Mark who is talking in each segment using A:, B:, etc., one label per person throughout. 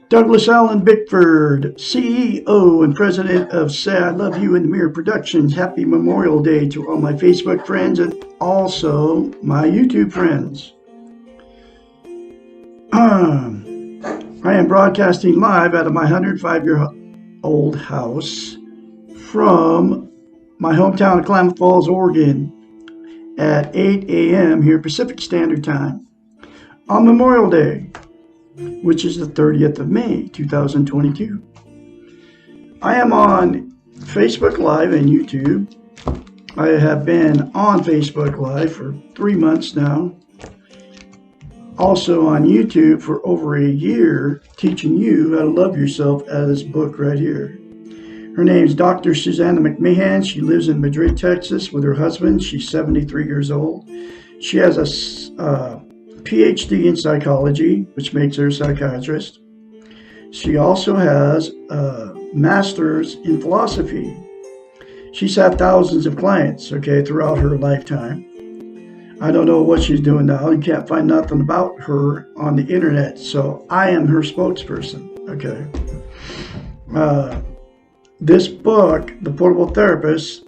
A: Douglas Allen Bickford, CEO and President of Say I Love You in the Mirror Productions. Happy Memorial Day to all my Facebook friends and also my YouTube friends. I am broadcasting live out of my 105-year-old house from my hometown of Klamath Falls, Oregon at 8 a.m. here Pacific Standard Time on Memorial Day, which is the 30th of May, 2022. I am on Facebook Live and YouTube. I have been on Facebook Live for 3 months now. Also on YouTube for over a year, teaching you how to love yourself out of this book right here. Her name is Dr. Susanna McMahon. She lives in Madrid, Texas with her husband. She's 73 years old. She has a PhD in psychology, which makes her a psychiatrist. She also has a master's in philosophy. She's had thousands of clients, throughout her lifetime. I don't know what she's doing now. You can't find nothing about her on the internet, so I am her spokesperson, This book, The Portable Therapist,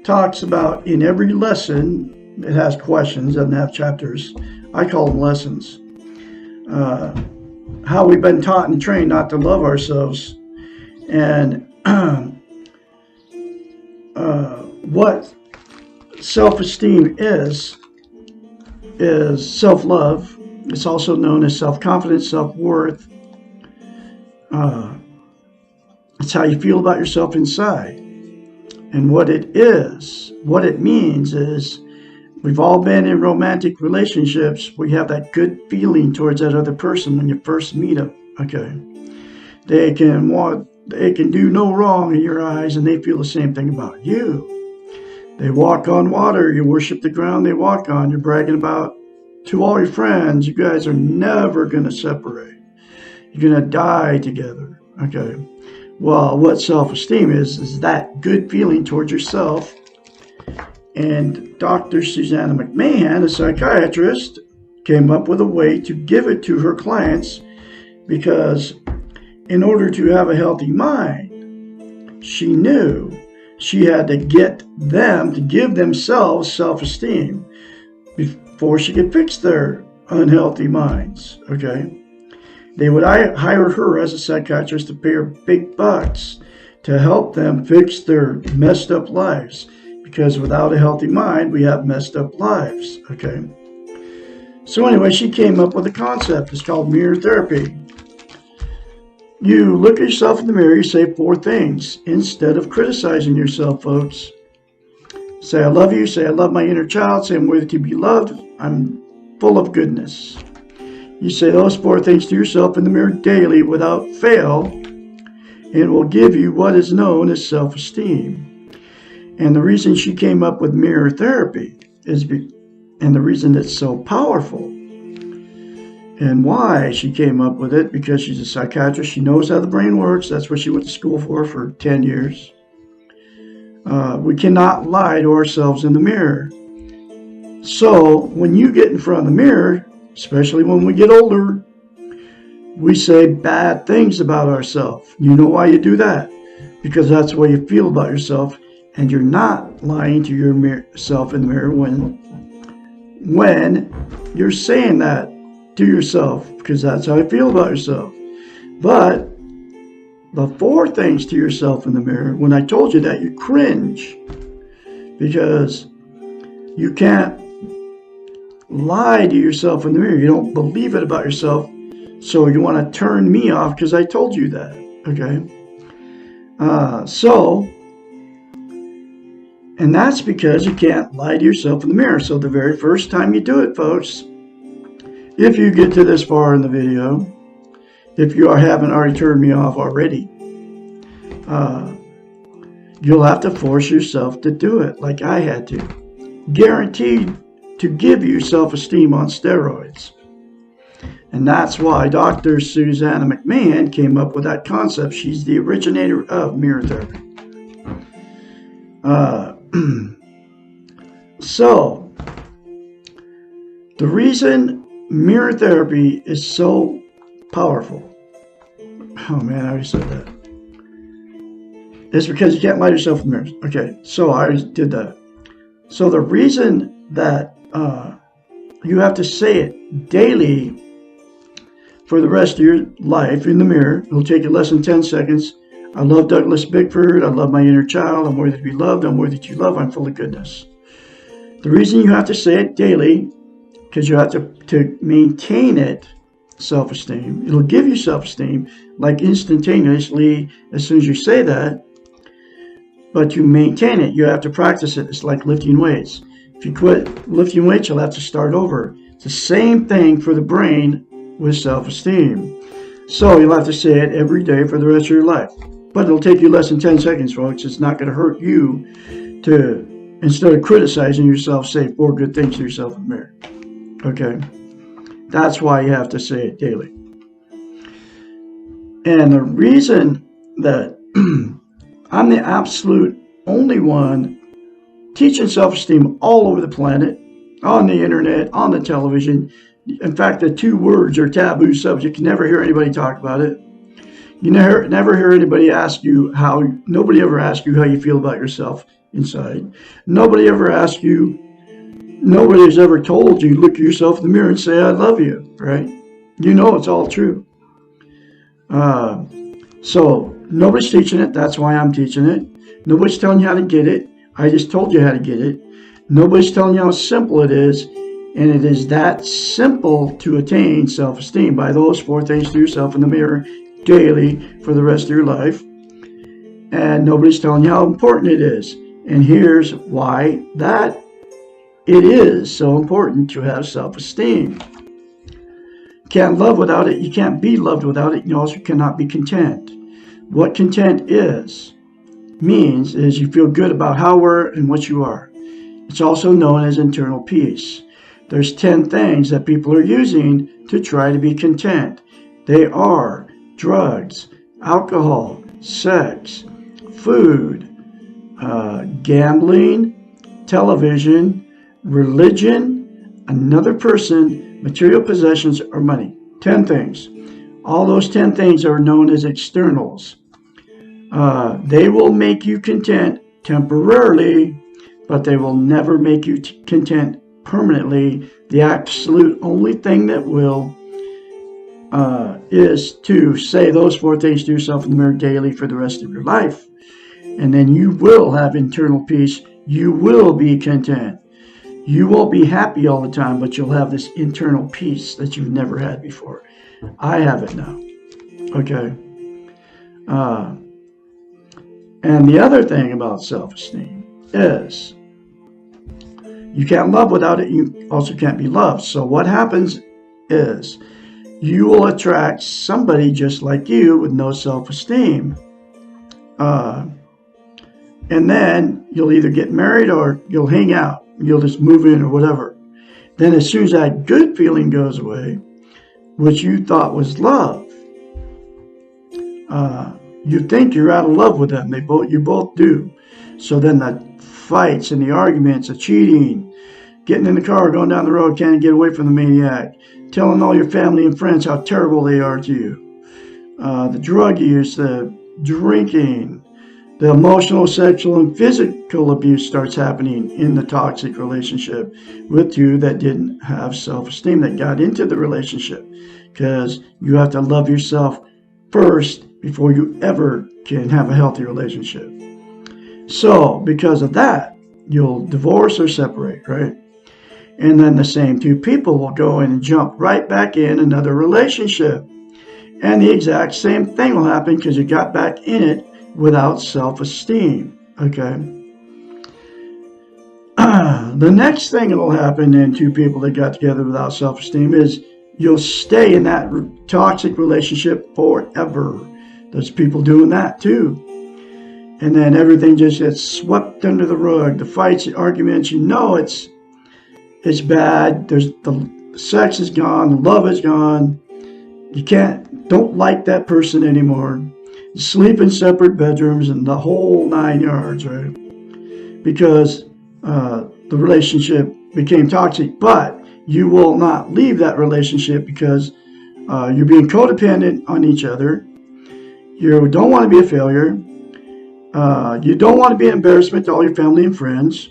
A: talks about in every lesson, it has questions, doesn't have chapters. I call them lessons. How we've been taught and trained not to love ourselves, and what self-esteem is self-love. It's also known as self-confidence, self-worth. It's how you feel about yourself inside. And what it means is, we've all been in romantic relationships. We have that good feeling towards that other person when you first meet them. They can do no wrong in your eyes, and they feel the same thing about you. They walk on water. You worship the ground they walk on. You're bragging about to all your friends. You guys are never going to separate. You're going to die together. Well, what self-esteem is that good feeling towards yourself. And Dr. Susanna McMahon, a psychiatrist, came up with a way to give it to her clients, because in order to have a healthy mind, she knew she had to get them to give themselves self-esteem before she could fix their unhealthy minds. They would hire her as a psychiatrist to pay her big bucks to help them fix their messed up lives. Because without a healthy mind, we have messed up lives, So anyway, she came up with a concept. It's called mirror therapy. You look at yourself in the mirror, you say 4 things instead of criticizing yourself, folks. Say, I love you. Say, I love my inner child. Say, I'm worthy to be loved. I'm full of goodness. You say those 4 things to yourself in the mirror daily without fail, and it will give you what is known as self-esteem. And the reason she came up with mirror therapy and the reason it's so powerful and why she came up with it, because she's a psychiatrist. She knows how the brain works. That's what she went to school for 10 years. We cannot lie to ourselves in the mirror. So when you get in front of the mirror, especially when we get older, we say bad things about ourselves. You know why you do that? Because that's the way you feel about yourself. And you're not lying to yourself in the mirror when you're saying that to yourself, because that's how you feel about yourself. But the 4 things to yourself in the mirror, when I told you that, you cringe, because you can't lie to yourself in the mirror. You don't believe it about yourself, so you want to turn me off because I told you that. And that's because you can't lie to yourself in the mirror. So the very first time you do it, folks, if you get to this far in the video, if you haven't already turned me off already, you'll have to force yourself to do it like I had to. Guaranteed to give you self-esteem on steroids. And that's why Dr. Susanna McMahon came up with that concept. She's the originator of mirror therapy. So, the reason mirror therapy is so powerful, oh man, I already said that, is because you can't lie to yourself in mirrors. Okay, so I already did that. So the reason that you have to say it daily for the rest of your life in the mirror, it'll take you less than 10 seconds. I love Douglas Bickford. I love my inner child. I'm worthy to be loved. I'm worthy to love. I'm full of goodness. The reason you have to say it daily, because you have to maintain it, self-esteem. It'll give you self-esteem like instantaneously as soon as you say that, but you maintain it. You have to practice it. It's like lifting weights. If you quit lifting weights, you'll have to start over. It's the same thing for the brain with self-esteem. So you'll have to say it every day for the rest of your life. But it'll take you less than 10 seconds, folks. It's not going to hurt you to, instead of criticizing yourself, say 4 good things to yourself in the mirror. Okay? That's why you have to say it daily. And the reason that I'm the absolute only one teaching self-esteem all over the planet, on the internet, on the television. In fact, the 2 words are taboo subject. You never hear anybody talk about it. You never hear anybody ask you how, nobody ever asks you how you feel about yourself inside. Nobody ever asks you, nobody's ever told you, look at yourself in the mirror and say, I love you, right? You know it's all true. So nobody's teaching it. That's why I'm teaching it. Nobody's telling you how to get it. I just told you how to get it. Nobody's telling you how simple it is. And it is that simple to attain self-esteem by those 4 things to yourself in the mirror daily for the rest of your life. And nobody's telling you how important it is. And here's why that it is so important to have self-esteem. You can't love without it. You can't be loved without it. You also cannot be content. What content means is you feel good about how we're and what you are. It's also known as internal peace. There's 10 things that people are using to try to be content. They are drugs, alcohol, sex, food, gambling, television, religion, another person, material possessions, or money. 10 things. All those 10 things are known as externals. They will make you content temporarily, but they will never make you content permanently. The absolute only thing that will is to say those 4 things to yourself in the mirror daily for the rest of your life. And then you will have internal peace. You will be content. You won't be happy all the time, but you'll have this internal peace that you've never had before. I have it now. Okay. And the other thing about self-esteem is you can't love without it. You also can't be loved. So what happens is you will attract somebody just like you with no self-esteem. And then you'll either get married or you'll hang out. You'll just move in or whatever. Then as soon as that good feeling goes away, which you thought was love, you think you're out of love with them. You both do. So then the fights and the arguments, the cheating, getting in the car, going down the road, can't get away from the maniac, telling all your family and friends how terrible they are to you, the drug use, the drinking, the emotional, sexual, and physical abuse starts happening in the toxic relationship with you that didn't have self-esteem, that got into the relationship. Because you have to love yourself first before you ever can have a healthy relationship. So, because of that, you'll divorce or separate, right? And then the same 2 people will go in and jump right back in another relationship. And the exact same thing will happen because you got back in it without self-esteem. Okay. The next thing that will happen in two people that got together without self-esteem is you'll stay in that toxic relationship forever. There's people doing that too. And then everything just gets swept under the rug. The fights, the arguments, it's bad. The sex is gone, the love is gone. You don't like that person anymore. You sleep in separate bedrooms and the whole 9 yards, right? Because the relationship became toxic, but you will not leave that relationship because you're being codependent on each other. You don't want to be a failure. You don't want to be an embarrassment to all your family and friends.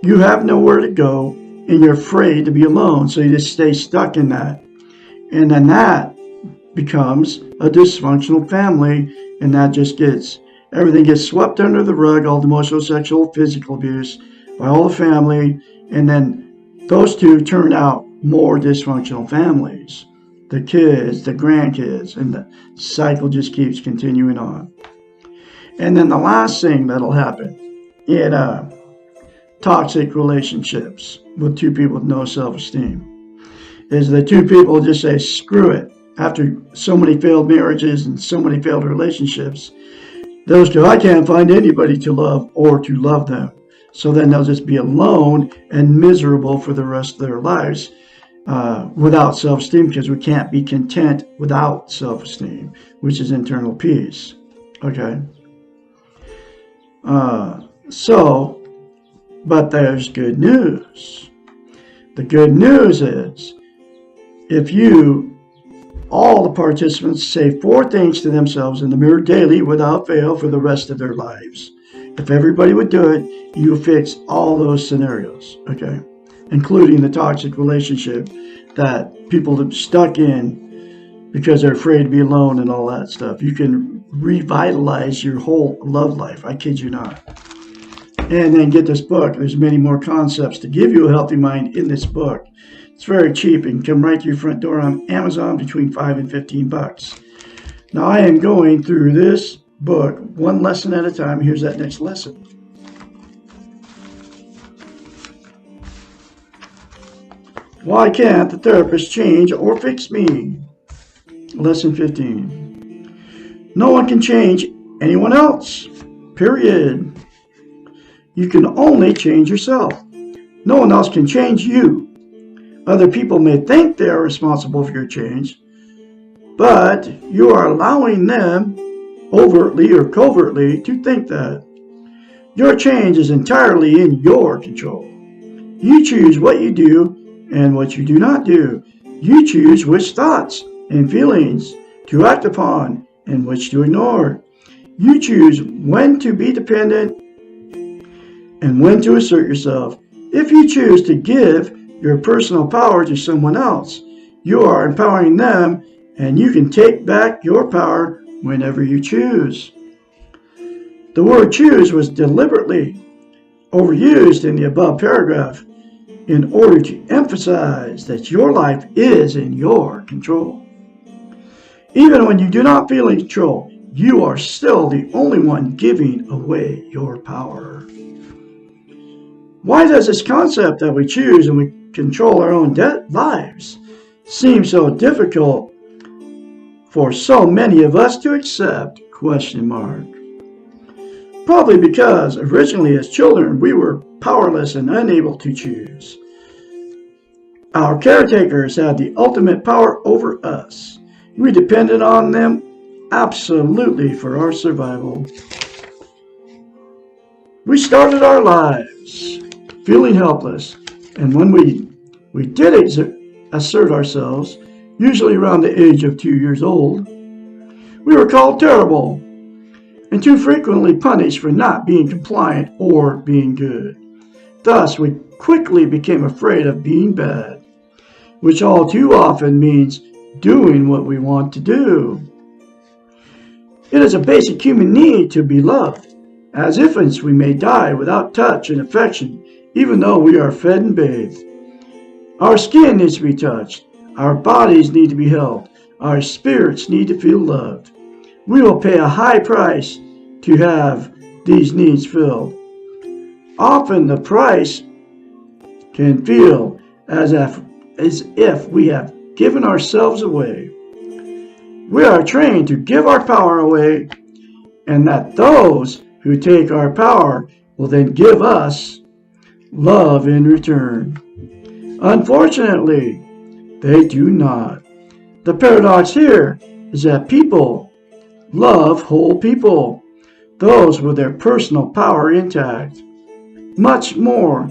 A: You have nowhere to go, and you're afraid to be alone, so you just stay stuck in that. And then that becomes a dysfunctional family, and that just everything gets swept under the rug, all the emotional, sexual, physical abuse by all the family, and then those two turn out more dysfunctional families. The kids, the grandkids, and the cycle just keeps continuing on. And then the last thing that'll happen in toxic relationships with two people with no self-esteem is the two people just say, screw it. After so many failed marriages and so many failed relationships, those two, I can't find anybody to love or to love them. So then they'll just be alone and miserable for the rest of their lives without self-esteem, because we can't be content without self-esteem, which is internal peace. Okay? But there's good news. The good news is if all the participants say 4 things to themselves in the mirror daily without fail for the rest of their lives. If everybody would do it, you fix all those scenarios, okay? Including the toxic relationship that people are stuck in because they're afraid to be alone and all that stuff. You can revitalize your whole love life. I kid you not. And then get this book. There's many more concepts to give you a healthy mind in this book. It's very cheap. It can come right to your front door on Amazon between $5 and $15. Now I am going through this book one lesson at a time. Here's that next lesson. Why can't the therapist change or fix me? Lesson 15. No one can change anyone else. Period. You can only change yourself. No one else can change you. Other people may think they are responsible for your change, but you are allowing them, overtly or covertly, to think that. Your change is entirely in your control. You choose what you do and what you do not do. You choose which thoughts and feelings to act upon and which to ignore. You choose when to be dependent and when to assert yourself. If you choose to give your personal power to someone else, you are empowering them, and you can take back your power whenever you choose. The word choose was deliberately overused in the above paragraph in order to emphasize that your life is in your control. Even when you do not feel in control, you are still the only one giving away your power. Why does this concept that we choose and we control our own lives seem so difficult for so many of us to accept? ? Probably because originally as children we were powerless and unable to choose. Our caretakers had the ultimate power over us. We depended on them absolutely for our survival. We started our lives feeling helpless, and when we did assert ourselves, usually around the age of 2 years old, we were called terrible and too frequently punished for not being compliant or being good. Thus, we quickly became afraid of being bad, which all too often means doing what we want to do. It is a basic human need to be loved. As infants, we may die without touch and affection, even though we are fed and bathed. Our skin needs to be touched. Our bodies need to be held. Our spirits need to feel loved. We will pay a high price to have these needs filled. Often the price can feel as if we have given ourselves away. We are trained to give our power away, and that those who take our power will then give us love in return. Unfortunately, they do not. The paradox here is that people love whole people, those with their personal power intact, much more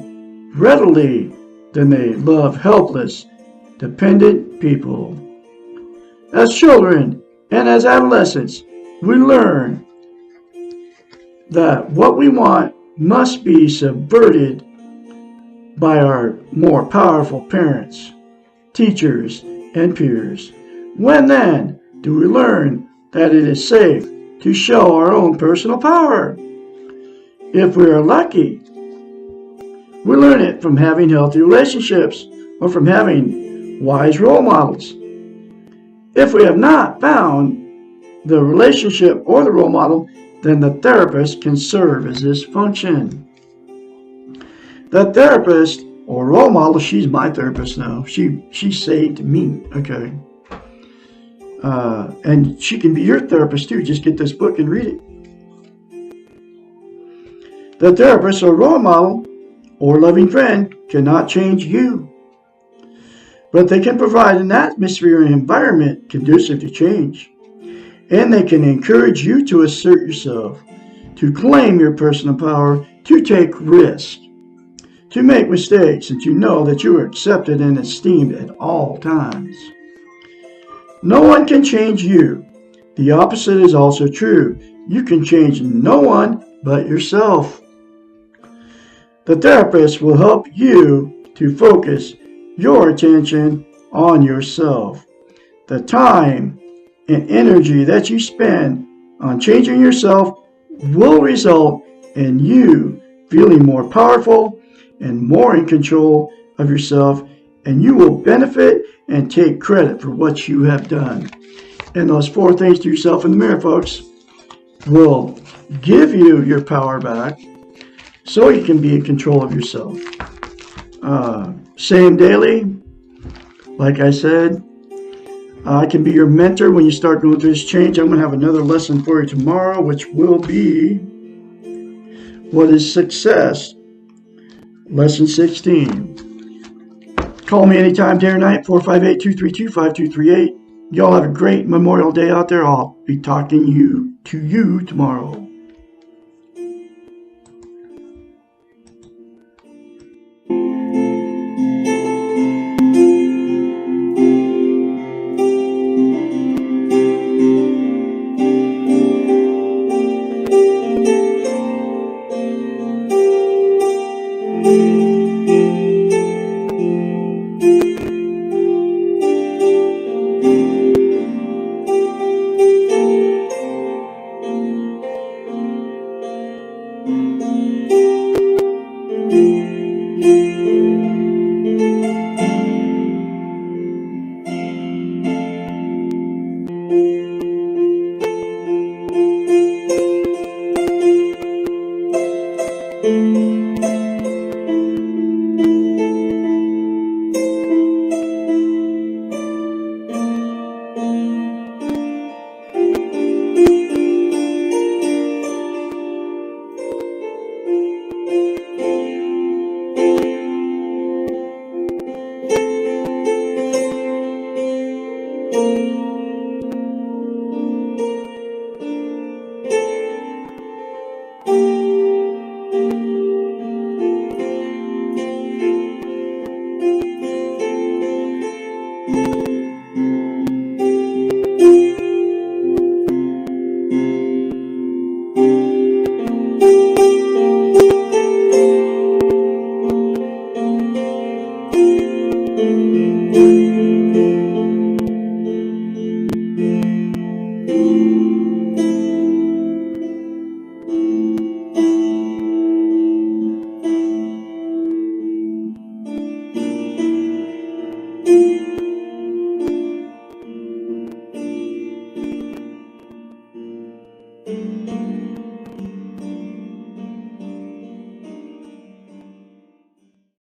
A: readily than they love helpless, dependent people. As children and as adolescents, we learn that what we want must be subverted by our more powerful parents, teachers, and peers. When then do we learn that it is safe to show our own personal power? If we are lucky, we learn it from having healthy relationships or from having wise role models. If we have not found the relationship or the role model, then the therapist can serve as this function. The therapist or role model, she's my therapist now. She saved me, okay? And she can be your therapist too. Just get this book and read it. The therapist or role model or loving friend cannot change you, but they can provide an atmosphere and environment conducive to change. And they can encourage you to assert yourself, to claim your personal power, to take risks, to make mistakes, and to know that you are accepted and esteemed at all times. No one can change you. The opposite is also true. You can change no one but yourself. The therapist will help you to focus your attention on yourself. The time and energy that you spend on changing yourself will result in you feeling more powerful and more in control of yourself, and you will benefit and take credit for what you have done. And those 4 things to yourself in the mirror, folks, will give you your power back so you can be in control of yourself. Same daily, like I said, I can be your mentor when you start going through this change. I'm going to have another lesson for you tomorrow, which will be what is success? Lesson 16. Call me anytime, day or night, 458-232-5238. Y'all have a great Memorial Day out there. I'll be talking to you tomorrow.